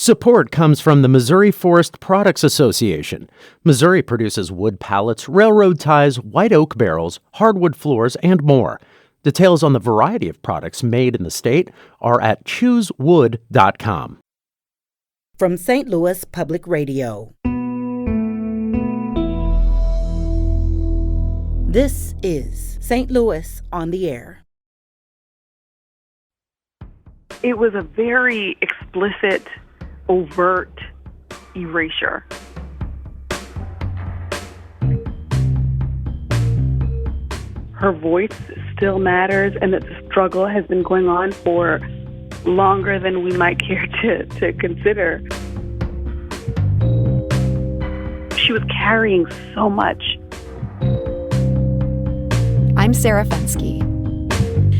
Support comes from the Missouri Forest Products Association. Missouri produces wood pallets, railroad ties, white oak barrels, hardwood floors, and more. Details on the variety of products made in the state are at choosewood.com. From St. Louis Public Radio. This is St. Louis on the Air. It was a very explicit, overt erasure. Her voice still matters, and that the struggle has been going on for longer than we might care to consider. She was carrying so much. I'm Sarah Fensky.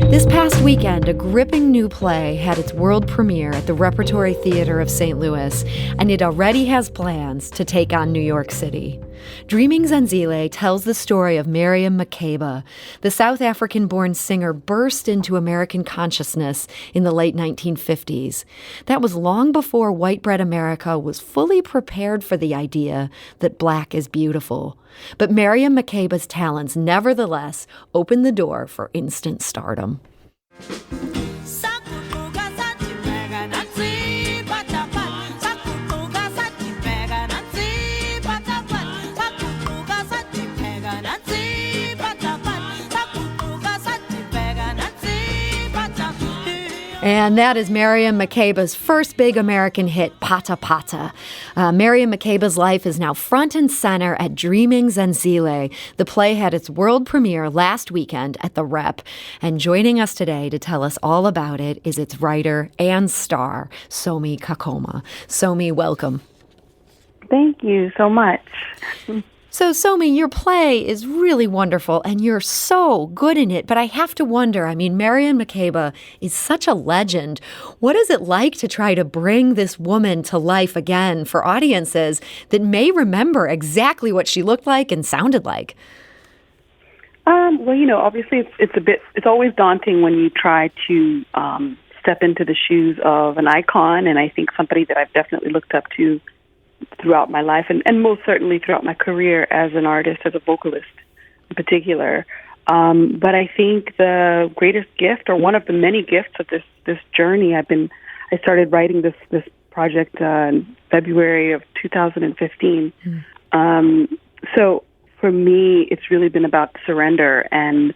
This past weekend, a gripping new play had its world premiere at the Repertory Theater of St. Louis, and it already has plans to take on New York City. Dreaming Zenzile tells the story of Miriam Makeba. The South African-born singer burst into American consciousness in the late 1950s. That was long before white bread America was fully prepared for the idea that black is beautiful. But Miriam Makeba's talents nevertheless opened the door for instant stardom. And that is Miriam Makeba's first big American hit, Pata Pata. Miriam Makeba's life is now front and center at Dreaming Zenzile. The play had its world premiere last weekend at the Rep. And joining us today to tell us all about it is its writer and star, Somi Kakoma. Somi, welcome. Thank you so much. So, Somi, your play is really wonderful, and you're so good in it. But I have to wonder, I mean, Miriam Makeba is such a legend. What is it like to try to bring this woman to life again for audiences that may remember exactly what she looked like and sounded like? Well, obviously it's always daunting when you try to step into the shoes of an icon, and I think somebody that I've definitely looked up to throughout my life, and most certainly throughout my career as an artist, as a vocalist in particular. But I think the greatest gift, or one of the many gifts of this journey, I started writing this project in February of 2015. So for me, it's really been about surrender and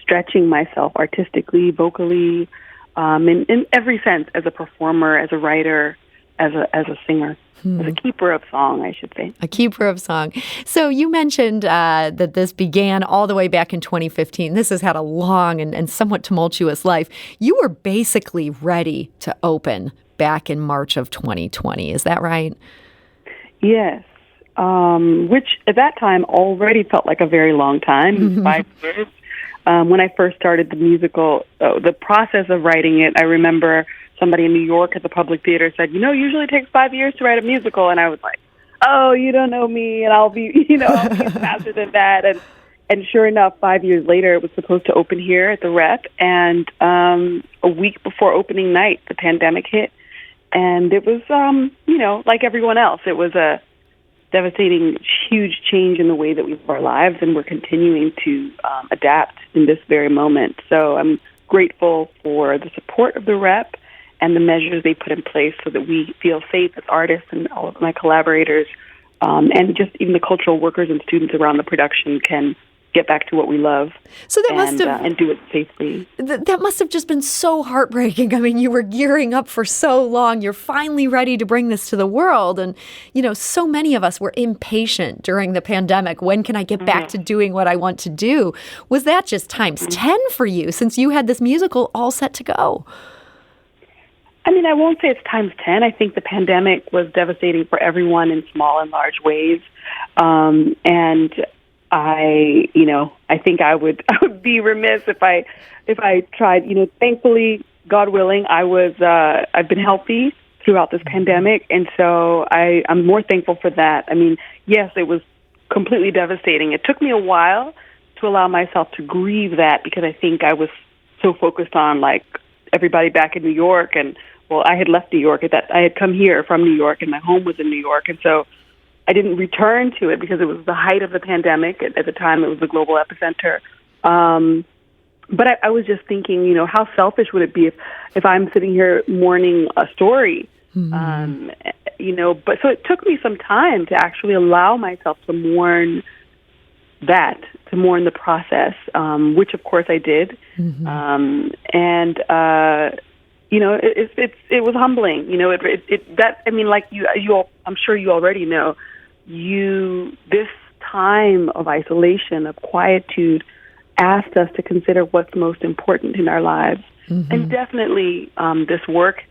stretching myself artistically, vocally, in every sense, as a performer, as a writer, as a singer. As a keeper of song, I should say. A keeper of song. So you mentioned that this began all the way back in 2015. This has had a long and somewhat tumultuous life. You were basically ready to open back in March of 2020. Is that right? Yes. Which at that time already felt like a very long time, 5 years. When I first started the musical, the process of writing it, I remember somebody in New York at the Public Theater said, usually it takes 5 years to write a musical. And I was like, oh, you don't know me, and I'll be faster than that. And sure enough, 5 years later, it was supposed to open here at the Rep. And a week before opening night, the pandemic hit. And it was, like everyone else, it was a devastating, huge change in the way that we live our lives. And we're continuing to adapt in this very moment. So I'm grateful for the support of the Rep and the measures they put in place so that we feel safe as artists, and all of my collaborators, and just even the cultural workers and students around the production can get back to what we love. So that must have, and do it safely. That must have just been so heartbreaking. I mean, you were gearing up for so long. You're finally ready to bring this to the world. And, so many of us were impatient during the pandemic. When can I get back to doing what I want to do? Was that just times 10 for you, since you had this musical all set to go? I mean, I won't say it's times 10. I think the pandemic was devastating for everyone in small and large ways. And I think I would be remiss if I tried, thankfully, God willing, I've been healthy throughout this pandemic. And so I'm more thankful for that. I mean, yes, it was completely devastating. It took me a while to allow myself to grieve that, because I think I was so focused on everybody back in New York and well, I had left New York. I had come here from New York, and my home was in New York, and so I didn't return to it because it was the height of the pandemic. At the time, it was the global epicenter. But I was just thinking, how selfish would it be if I'm sitting here mourning a story? But so it took me some time to actually allow myself to mourn the process, which of course I did. It was humbling. I'm sure you already know, this time of isolation, of quietude, asked us to consider what's most important in our lives. And definitely this work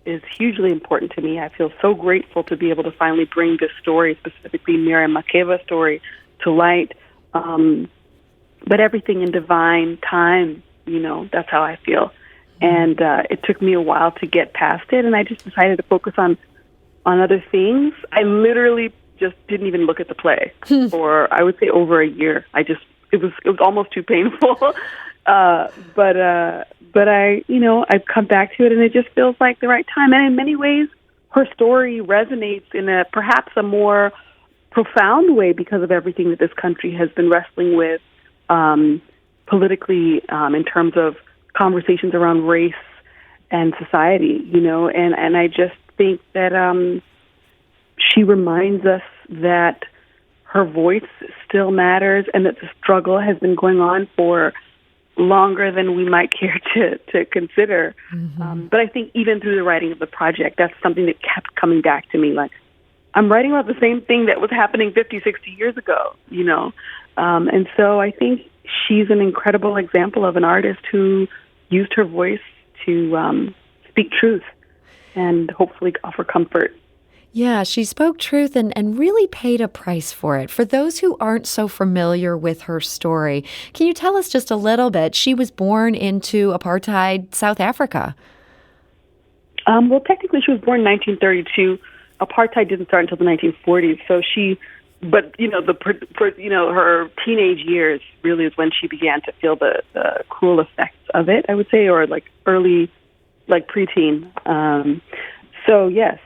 is hugely important to me. I feel so grateful to be able to finally bring this story, specifically Miriam Makeba's story, to light. But everything in divine time, that's how I feel. And it took me a while to get past it, and I just decided to focus on other things. I literally just didn't even look at the play for, I would say, over a year. It was almost too painful. But I've come back to it, and it just feels like the right time. And in many ways, her story resonates in perhaps a more profound way because of everything that this country has been wrestling with politically, in terms of conversations around race and society, and I just think that she reminds us that her voice still matters and that the struggle has been going on for longer than we might care to consider. But I think even through the writing of the project, that's something that kept coming back to me. Like, I'm writing about the same thing that was happening 50, 60 years ago, And so I think she's an incredible example of an artist who used her voice to speak truth and hopefully offer comfort. Yeah, she spoke truth and really paid a price for it. For those who aren't so familiar with her story, can you tell us just a little bit? She was born into apartheid South Africa. Well, technically she was born in 1932. Apartheid didn't start until the 1940s. So her teenage years really is when she began to feel the cruel effects of it, I would say, or like early, like preteen. So yes,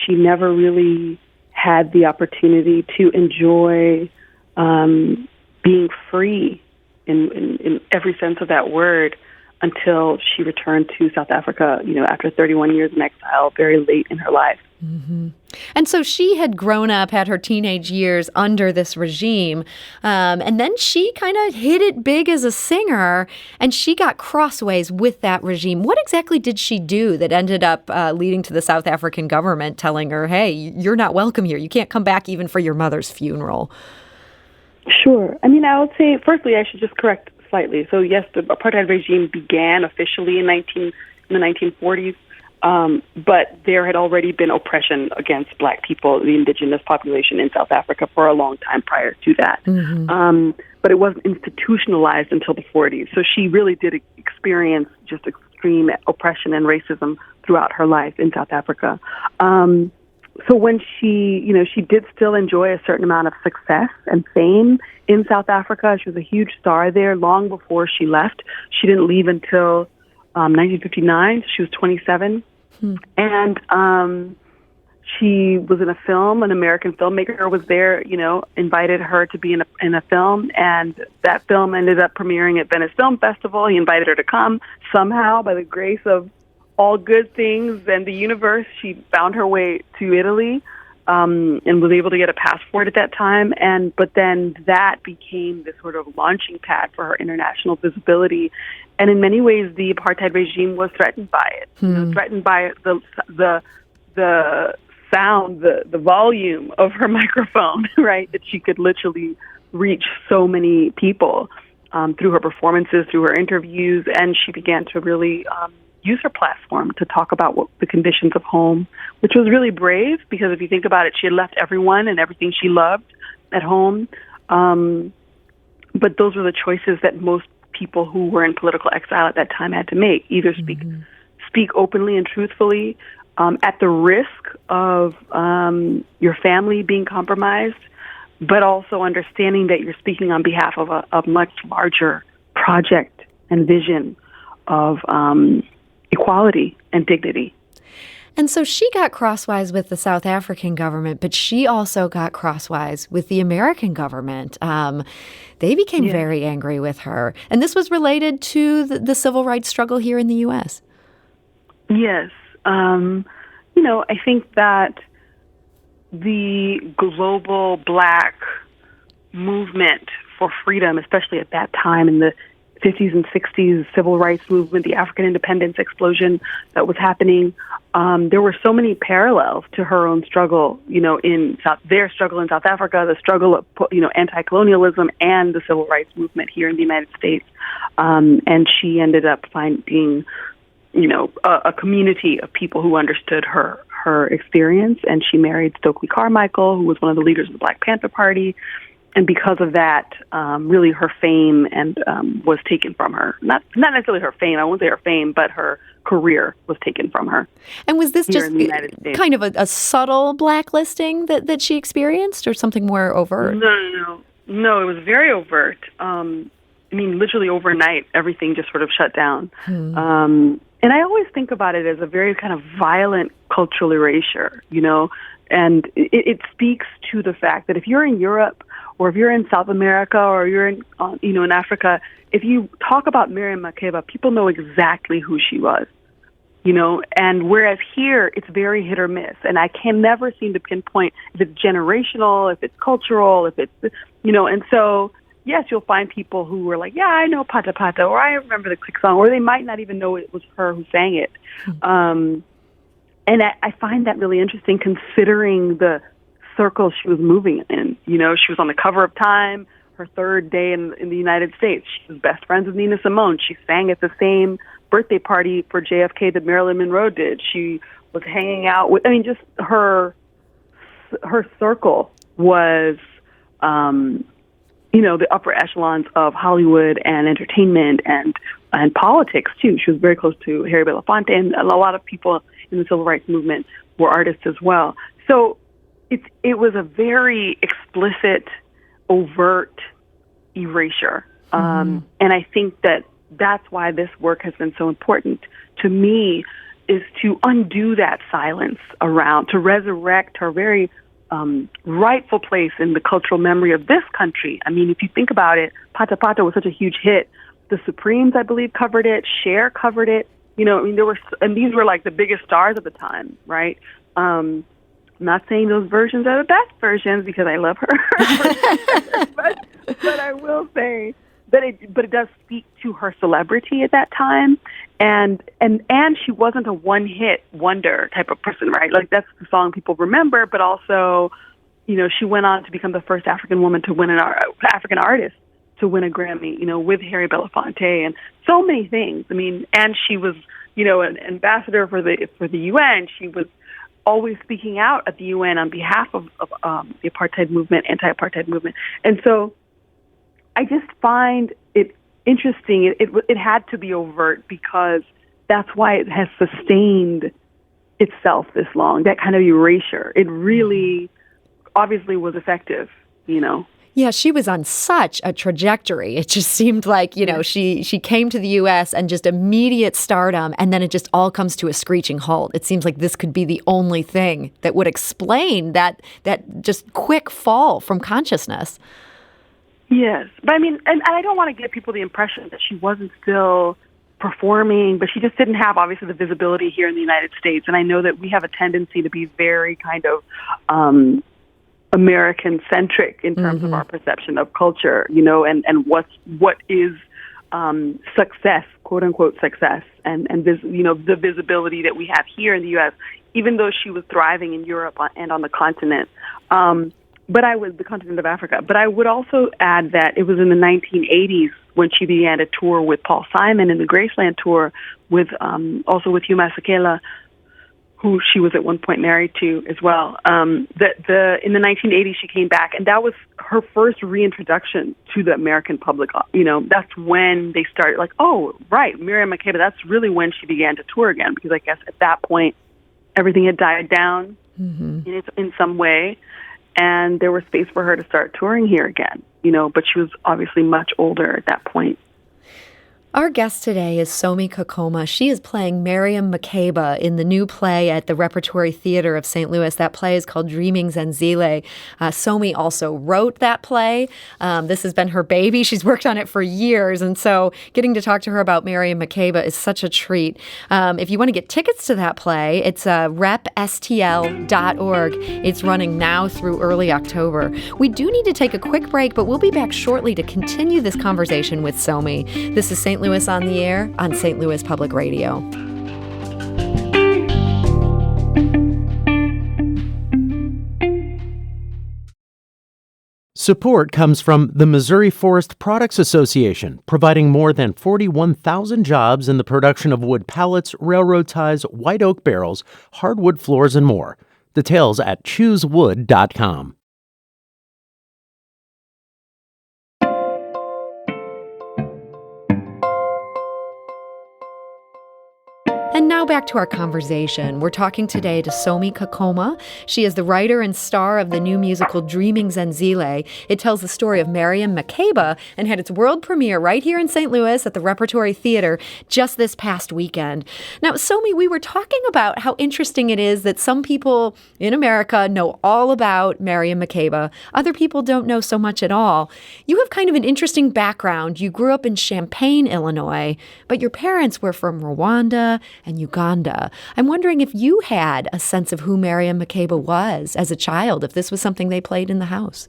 she never really had the opportunity to enjoy being free in every sense of that word until she returned to South Africa, after 31 years in exile, very late in her life. And so she had grown up, had her teenage years under this regime, and then she kind of hit it big as a singer, and she got crossways with that regime. What exactly did she do that ended up leading to the South African government telling her, hey, you're not welcome here. You can't come back even for your mother's funeral? Sure. I would say, firstly, I should just correct slightly. So yes, the apartheid regime began officially in the 1940s. But there had already been oppression against Black people, the indigenous population in South Africa, for a long time prior to that. But it wasn't institutionalized until the 40s. So she really did experience just extreme oppression and racism throughout her life in South Africa. So when she did still enjoy a certain amount of success and fame in South Africa. She was a huge star there long before she left. She didn't leave until 1959. She was 27. And she was in a film. An American filmmaker was there, invited her to be in a film, and that film ended up premiering at Venice Film Festival. He invited her to come. Somehow, by the grace of all good things and the universe, she found her way to Italy, and was able to get a passport at that time. But then that became this sort of launching pad for her international visibility. And in many ways, the apartheid regime was threatened by it. Threatened by the sound, the volume of her microphone, right? That she could literally reach so many people through her performances, through her interviews, and she began to really use her platform to talk about the conditions of home, which was really brave, because if you think about it, she had left everyone and everything she loved at home. But those were the choices that most people who were in political exile at that time had to make, either speak openly and truthfully at the risk of your family being compromised, but also understanding that you're speaking on behalf of a much larger project and vision of equality and dignity. And so she got crosswise with the South African government, but she also got crosswise with the American government. They became very angry with her. And this was related to the civil rights struggle here in the U.S. Yes. I think that the global Black movement for freedom, especially at that time in the 50s and 60s, civil rights movement, the African independence explosion that was happening, there were so many parallels to her own struggle, their struggle in South Africa, the struggle of, anti-colonialism and the civil rights movement here in the United States. And she ended up finding, a community of people who understood her experience. And she married Stokely Carmichael, who was one of the leaders of the Black Panther Party. And because of that, really her fame was taken from her. Not necessarily her fame, I won't say her fame, but her career was taken from her. And was this just kind of a subtle blacklisting that she experienced, or something more overt? No, it was very overt. Literally overnight, everything just sort of shut down. And I always think about it as a very kind of violent cultural erasure, and it speaks to the fact that if you're in Europe, or if you're in South America, or you're in, in Africa, if you talk about Miriam Makeba, people know exactly who she was, and whereas here it's very hit or miss, and I can never seem to pinpoint if it's generational, if it's cultural, if it's, and so, yes, you'll find people who were like, yeah, I know Pata Pata, or I remember the click song, or they might not even know it was her who sang it. And I find that really interesting, considering the circle she was moving in. She was on the cover of Time, her third day in the United States. She was best friends with Nina Simone. She sang at the same birthday party for JFK that Marilyn Monroe did. She was hanging out with, just her circle was, the upper echelons of Hollywood and entertainment and politics too. She was very close to Harry Belafonte, and a lot of people in the civil rights movement were artists as well. So it was a very explicit, overt erasure. And I think that's why this work has been so important to me, is to undo that silence around, to resurrect her very rightful place in the cultural memory of this country. If you think about it, Pata Pata was such a huge hit. The Supremes, I believe, covered it. Cher covered it. There were, and these were like the biggest stars at the time, right? I'm not saying those versions are the best versions because I love her, but I will say that it does speak to her celebrity at that time, and she wasn't a one-hit wonder type of person, right? Like, that's the song people remember, but also, she went on to become the first African woman to win African artist to win a Grammy, with Harry Belafonte and so many things. And she was, an ambassador for the UN. She was always speaking out at the UN on behalf of the apartheid movement, anti-apartheid movement. And so I just find it interesting. It had to be overt because that's why it has sustained itself this long, that kind of erasure. It really obviously was effective, Yeah, she was on such a trajectory. It just seemed like, she came to the U.S. and just immediate stardom, and then it just all comes to a screeching halt. It seems like this could be the only thing that would explain that just quick fall from consciousness. Yes. But and I don't want to give people the impression that she wasn't still performing, but she just didn't have, obviously, the visibility here in the United States. And I know that we have a tendency to be very kind of American-centric in terms of our perception of culture, and what is success, quote-unquote success, and the visibility that we have here in the U.S., even though she was thriving in Europe and on the continent. The continent of Africa. But I would also add that it was in the 1980s when she began to tour with Paul Simon in the Graceland tour, also with Hugh Masekela, who she was at one point married to as well. In the 1980s she came back, and that was her first reintroduction to the American public. That's when they started like, oh, right, Miriam Makeba. That's really when she began to tour again, because I guess at that point everything had died down in some way. And there was space for her to start touring here again, but she was obviously much older at that point. Our guest today is Somi Kakoma. She is playing Miriam Makeba in the new play at the Repertory Theater of St. Louis. That play is called Dreaming Zenzile. Somi also wrote that play. This has been her baby. She's worked on it for years, and so getting to talk to her about Miriam Makeba is such a treat. If you want to get tickets to that play, it's repstl.org. It's running now through early October. We do need to take a quick break, but we'll be back shortly to continue this conversation with Somi. This is St. Louis on the Air on St. Louis Public Radio. Support comes from the Missouri Forest Products Association, providing more than 41,000 jobs in the production of wood pallets, railroad ties, white oak barrels, hardwood floors, and more. Details at choosewood.com. And now back to our conversation. We're talking today to Somi Kakoma. She is the writer and star of the new musical Dreaming Zenzile. It tells the story of Miriam Makeba and had its world premiere right here in St. Louis at the Repertory Theater just this past weekend. Now, Somi, we were talking about how interesting it is that some people in America know all about Miriam Makeba. Other people don't know so much at all. You have kind of an interesting background. You grew up in Champaign, Illinois, but your parents were from Rwanda and Uganda. I'm wondering if you had a sense of who Miriam Makeba was as a child, if this was something they played in the house.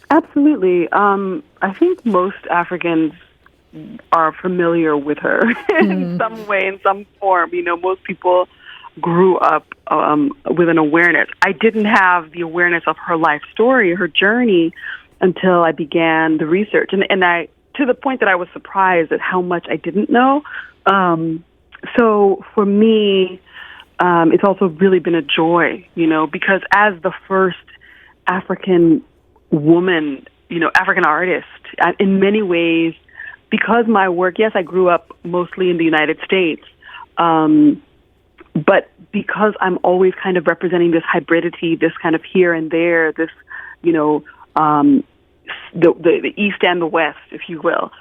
Absolutely. I think most Africans are familiar with her in some way, in some form. You know, most people grew up with an awareness. I didn't have the awareness of her life story, her journey, until I began the research. And I, to the point that I was surprised at how much I didn't know. So for me, it's also really been a joy, you know, because as the first African woman, you know, African artist, in many ways, because my work, yes, I grew up mostly in the United States, but because I'm always kind of representing this hybridity, this kind of here and there, this, you know, the East and the West, if you will,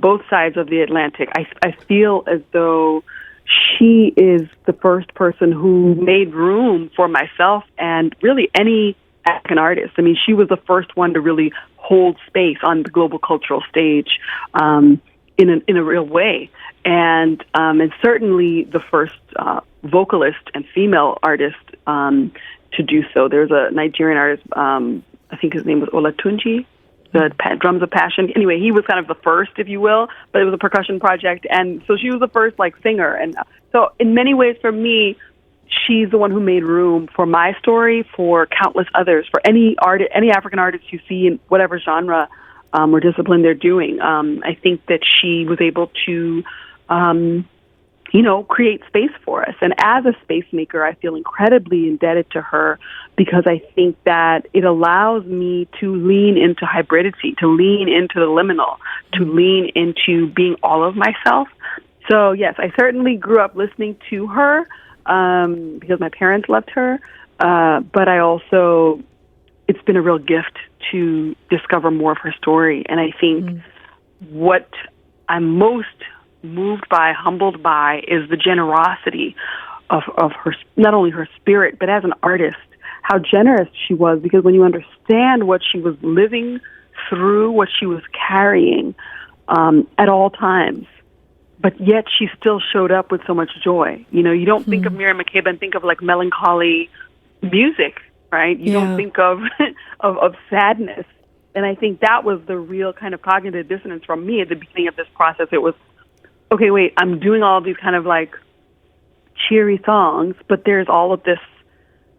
both sides of the Atlantic. I feel as though she is the first person who made room for myself and really any African artist. I mean, she was the first one to really hold space on the global cultural stage in a real way, and certainly the first vocalist and female artist to do so. There's a Nigerian artist, I think his name was Olatunji, the Drums of Passion. Anyway, he was kind of the first, if you will, but it was a percussion project, and so she was the first, like, singer. And so in many ways, for me, she's the one who made room for my story, for countless others, for any African artist you see in whatever genre or discipline they're doing. I think that she was able to, you know, create space for us. And as a space maker, I feel incredibly indebted to her because I think that it allows me to lean into hybridity, to lean into the liminal, to lean into being all of myself. So, yes, I certainly grew up listening to her because my parents loved her. But I also, it's been a real gift to discover more of her story. And I think what I'm most moved by, humbled by, is the generosity of her, not only her spirit, but as an artist, how generous she was, because when you understand what she was living through, what she was carrying at all times, but yet she still showed up with so much joy. You know, you don't think of Miriam Makeba and think of like melancholy music, right? You don't think of sadness. And I think that was the real kind of cognitive dissonance from me at the beginning of this process. It was, okay, wait, I'm doing all these kind of like cheery songs, but there's all of this,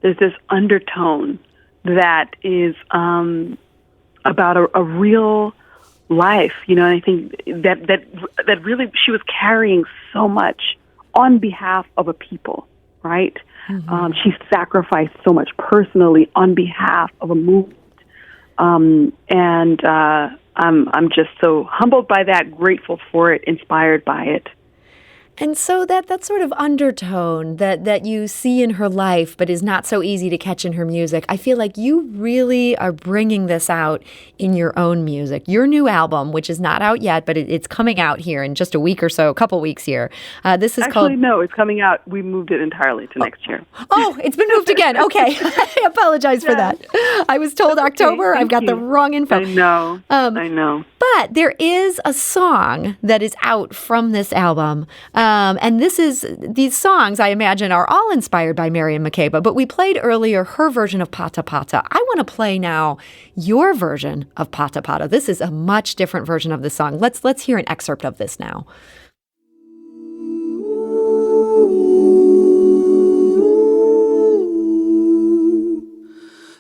there's this undertone that is about a real life, you know, and I think that really she was carrying so much on behalf of a people, right? She sacrificed so much personally on behalf of a movement. And I'm just so humbled by that, grateful for it, inspired by it. And so that sort of undertone that you see in her life but is not so easy to catch in her music, I feel like you really are bringing this out in your own music. Your new album, which is not out yet, but it's coming out here in just a week or so, a couple weeks here. This is called... Actually, no, it's coming out. We moved it entirely to next year. Oh, it's been moved again. Okay. I apologize for that. I was told October. Okay, I've got the wrong info. I know. I know. But there is a song that is out from this album. And these songs, I imagine, are all inspired by Miriam Makeba. But we played earlier her version of Pata Pata. I want to play now your version of Pata Pata. This is a much different version of the song. Let's hear an excerpt of this now.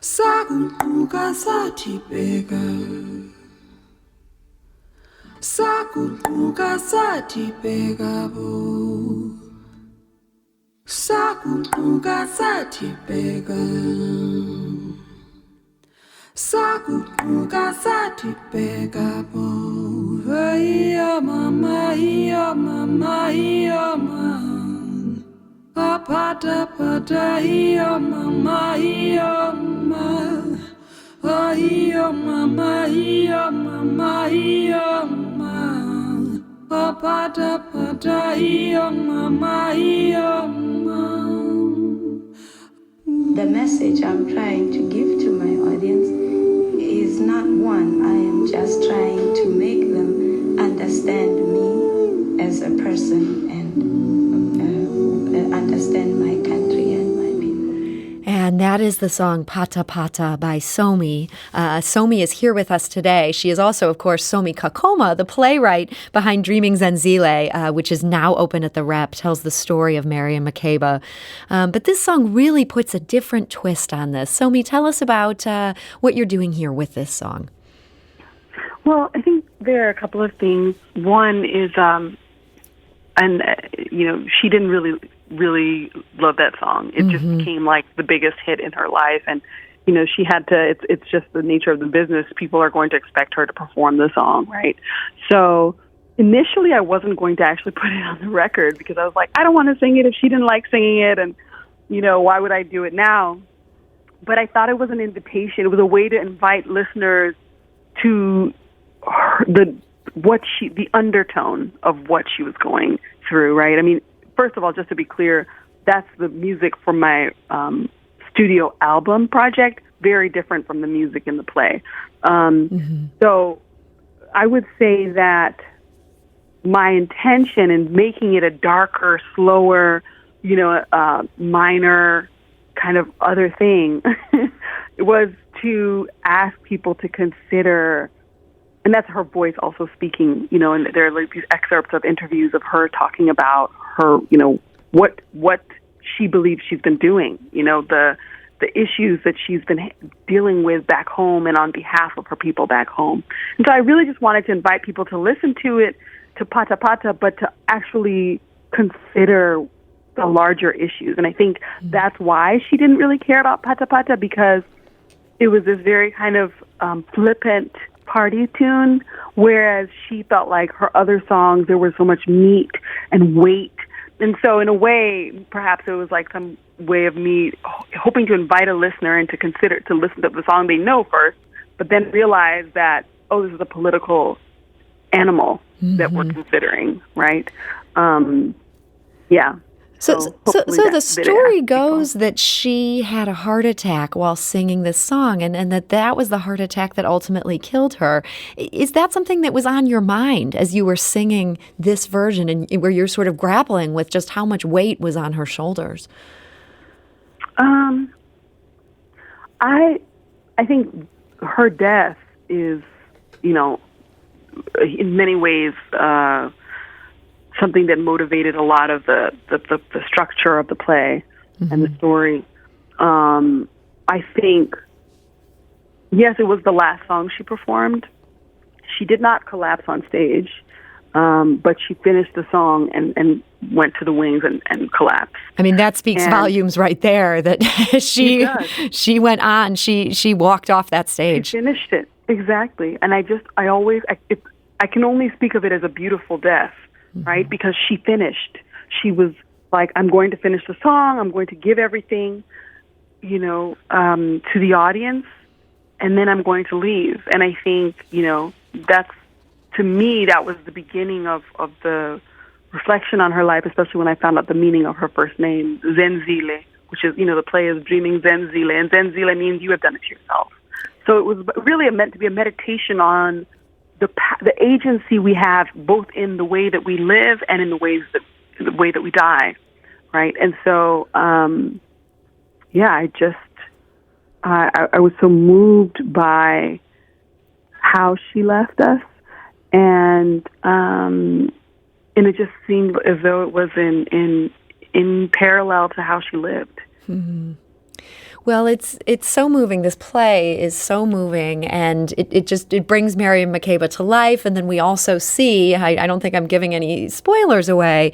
Saguquka sathi bheka Saguquka sathi bheka bo Saguquka sathi bheka Saguquka sathi bheka bo Hey mama Pata pata hiyo mama hiyo ma hiyo mama hiyo mama hiyo ma pata pata hiyo mama hiyo ma. The message I'm trying to give to my audience is not one. I am just trying to make them understand me as a person and understand my country and my people. And that is the song Pata Pata by Somi. Somi is here with us today. She is also, of course, Somi Kakoma, the playwright behind Dreaming Zenzile, which is now open at the Rep, tells the story of Miriam Makeba. But this song really puts a different twist on this. Somi, tell us about what you're doing here with this song. Well, I think there are a couple of things. One is, she didn't really love that song. It just became like the biggest hit in her life, and she had to. It's just the nature of the business. People are going to expect her to perform the song, right? So initially, I wasn't going to actually put it on the record because I was like, I don't want to sing it if she didn't like singing it, and why would I do it now? But I thought it was an invitation. It was a way to invite listeners to the undertone of what she was going through, right? I mean, first of all, just to be clear, that's the music from my studio album project, very different from the music in the play. So I would say that my intention in making it a darker, slower, minor kind of other thing was to ask people to consider. And that's her voice also speaking, and there are like these excerpts of interviews of her talking about her, what she believes she's been doing, the issues that she's been dealing with back home and on behalf of her people back home. And so I really just wanted to invite people to listen to it, to Pata Pata, but to actually consider the larger issues. And I think that's why she didn't really care about Pata Pata, because it was this very kind of flippant party tune, whereas she felt like her other songs, there was so much meat and weight. And so in a way, perhaps it was like some way of me hoping to invite a listener and to listen to the song they know first, but then realize that, this is a political animal that we're considering, right? Yeah. So the story goes that she had a heart attack while singing this song, and that was the heart attack that ultimately killed her. Is that something that was on your mind as you were singing this version, and where you're sort of grappling with just how much weight was on her shoulders? I think her death is, in many ways, something that motivated a lot of the structure of the play and the story. I think, yes, it was the last song she performed. She did not collapse on stage, but she finished the song and went to the wings and collapsed. I mean, that speaks volumes right there, that she went on, she walked off that stage. She finished it, exactly. And I can only speak of it as a beautiful death, right? Because she finished. she was like, I'm going to finish the song, I'm going to give everything, to the audience, and then I'm going to leave. And I think, that's, to me, that was the beginning of the reflection on her life, especially when I found out the meaning of her first name, Zenzile, which is, the play is Dreaming Zenzile, and Zenzile means you have done it to yourself. So it was really meant to be a meditation on the agency we have, both in the way that we live and in the way that we die, right? And so, I was so moved by how she left us, and it just seemed as though it was in parallel to how she lived. Mm-hmm. Well, it's so moving. This play is so moving, and it brings Miriam Makeba to life. And then we also see, I don't think I'm giving any spoilers away,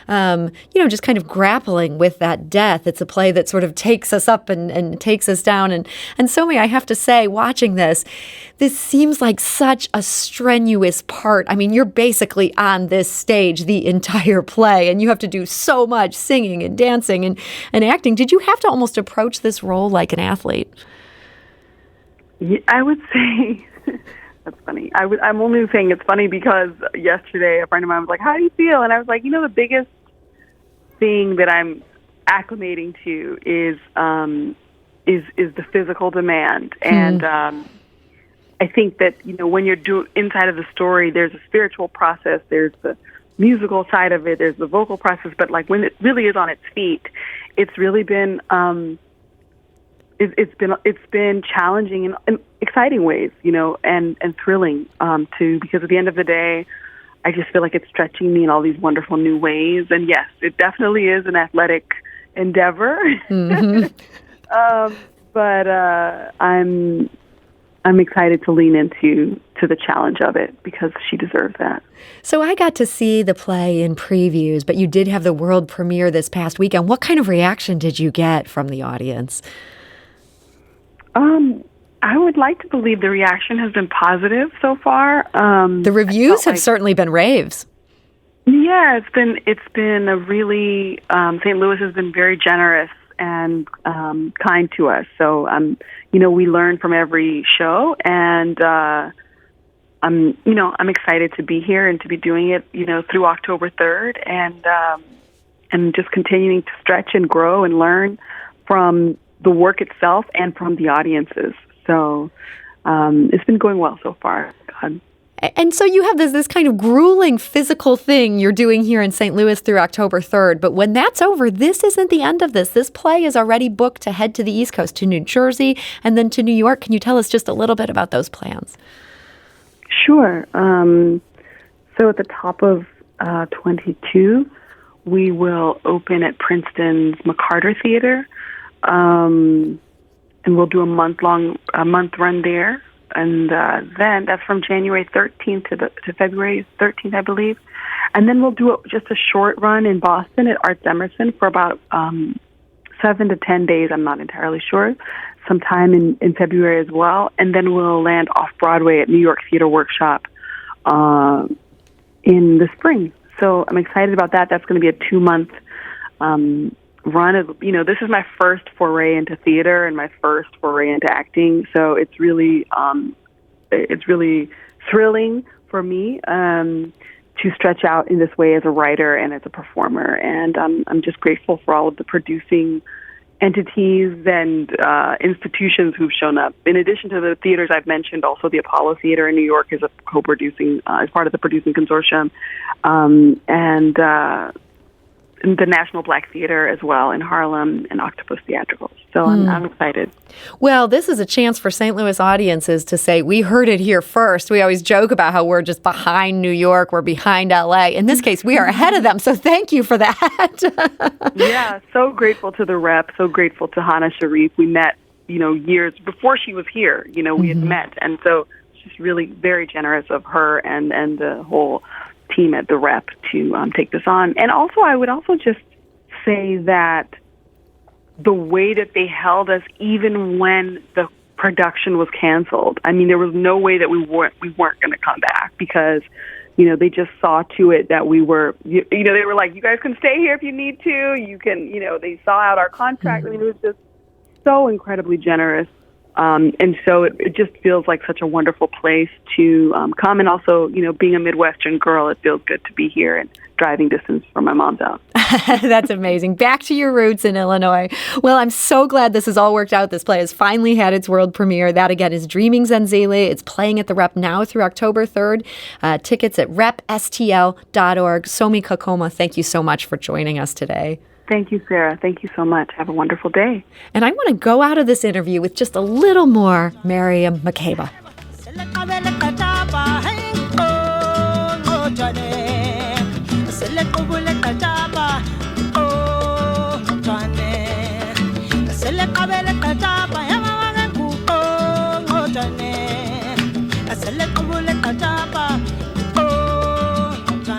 just kind of grappling with that death. It's a play that sort of takes us up and takes us down. And Somi, I have to say, watching this seems like such a strenuous part. I mean, you're basically on this stage the entire play, and you have to do so much singing and dancing and acting. Did you have to almost approach this role like an athlete? Yeah, I would say that's funny. I'm only saying it's funny because yesterday a friend of mine was like, "How do you feel?" And I was like, the biggest thing that I'm acclimating to is the physical demand, and I think that when you're inside of the story, there's a spiritual process, there's the musical side of it, there's the vocal process, but like when it really is on its feet, it's really been it's been challenging in exciting ways, and thrilling because at the end of the day, I just feel like it's stretching me in all these wonderful new ways. And yes, it definitely is an athletic endeavor. Mm-hmm. But I'm excited to lean into the challenge of it because she deserves that. So I got to see the play in previews, but you did have the world premiere this past weekend. What kind of reaction did you get from the audience? I would like to believe the reaction has been positive so far. The reviews have certainly been raves. Yeah, it's been a really St. Louis has been very generous and kind to us. So we learn from every show, and I'm excited to be here and to be doing it through October 3rd, and just continuing to stretch and grow and learn from the work itself and from the audiences. So it's been going well so far. God. And so you have this kind of grueling physical thing you're doing here in St. Louis through October 3rd. But when that's over, this isn't the end of this. This play is already booked to head to the East Coast, to New Jersey, and then to New York. Can you tell us just a little bit about those plans? Sure. So at the top of 22, we will open at Princeton's McCarter Theater. And we'll do a month run there, and then that's from January 13th to February 13th, I believe, and then we'll do just a short run in Boston at Arts Emerson for about 7 to 10 days. I'm not entirely sure. Sometime in February as well, and then we'll land Off Broadway at New York Theater Workshop in the spring. So I'm excited about that. That's going to be a 2-month run. This is my first foray into theater and my first foray into acting. So it's really thrilling for me to stretch out in this way as a writer and as a performer. And I'm just grateful for all of the producing entities and institutions who've shown up. In addition to the theaters I've mentioned, also the Apollo Theater in New York is a co-producing, as part of the producing consortium, and the National Black Theater as well in Harlem, and Octopus Theatricals. So I'm excited. Well, this is a chance for St. Louis audiences to say, we heard it here first. We always joke about how we're just behind New York, we're behind LA. In this case, we are ahead of them. So thank you for that. Yeah, so grateful to the rep, so grateful to Hannah Sharif. We met, years before she was here, we had met. And so she's really very generous of her and the whole team at the rep to take this on. And also, I would also just say that the way that they held us, even when the production was canceled, I mean, there was no way that we weren't going to come back, because they just saw to it that we were, they were like, you guys can stay here if you need to. You can, they saw out our contract. I mean, it was just so incredibly generous. And so it just feels like such a wonderful place to come. And also, being a Midwestern girl, it feels good to be here and driving distance from my mom's house. That's amazing. Back to your roots in Illinois. Well, I'm so glad this has all worked out. This play has finally had its world premiere. That, again, is Dreaming Zenzile. It's playing at the Rep now through October 3rd. Tickets at repstl.org. Somi Kakoma, thank you so much for joining us today. Thank you, Sarah. Thank you so much. Have a wonderful day. And I want to go out of this interview with just a little more Miriam Makeba.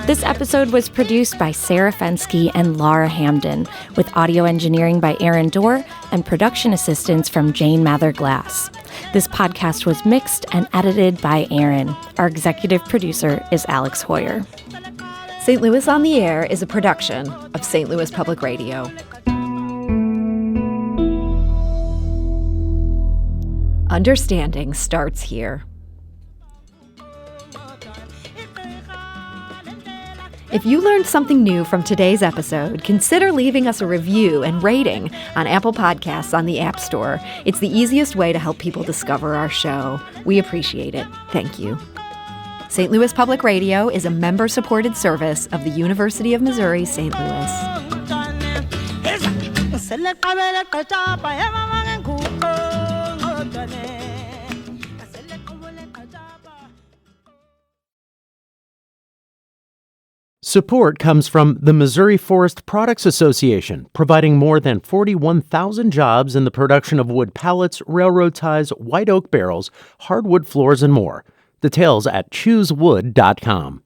This episode was produced by Sarah Fensky and Laura Hamden, with audio engineering by Aaron Dorr and production assistance from Jane Mather-Glass. This podcast was mixed and edited by Aaron. Our executive producer is Alex Hoyer. St. Louis on the Air is a production of St. Louis Public Radio. Understanding starts here. If you learned something new from today's episode, consider leaving us a review and rating on Apple Podcasts on the App Store. It's the easiest way to help people discover our show. We appreciate it. Thank you. St. Louis Public Radio is a member-supported service of the University of Missouri, St. Louis. Support comes from the Missouri Forest Products Association, providing more than 41,000 jobs in the production of wood pallets, railroad ties, white oak barrels, hardwood floors, and more. Details at choosewood.com.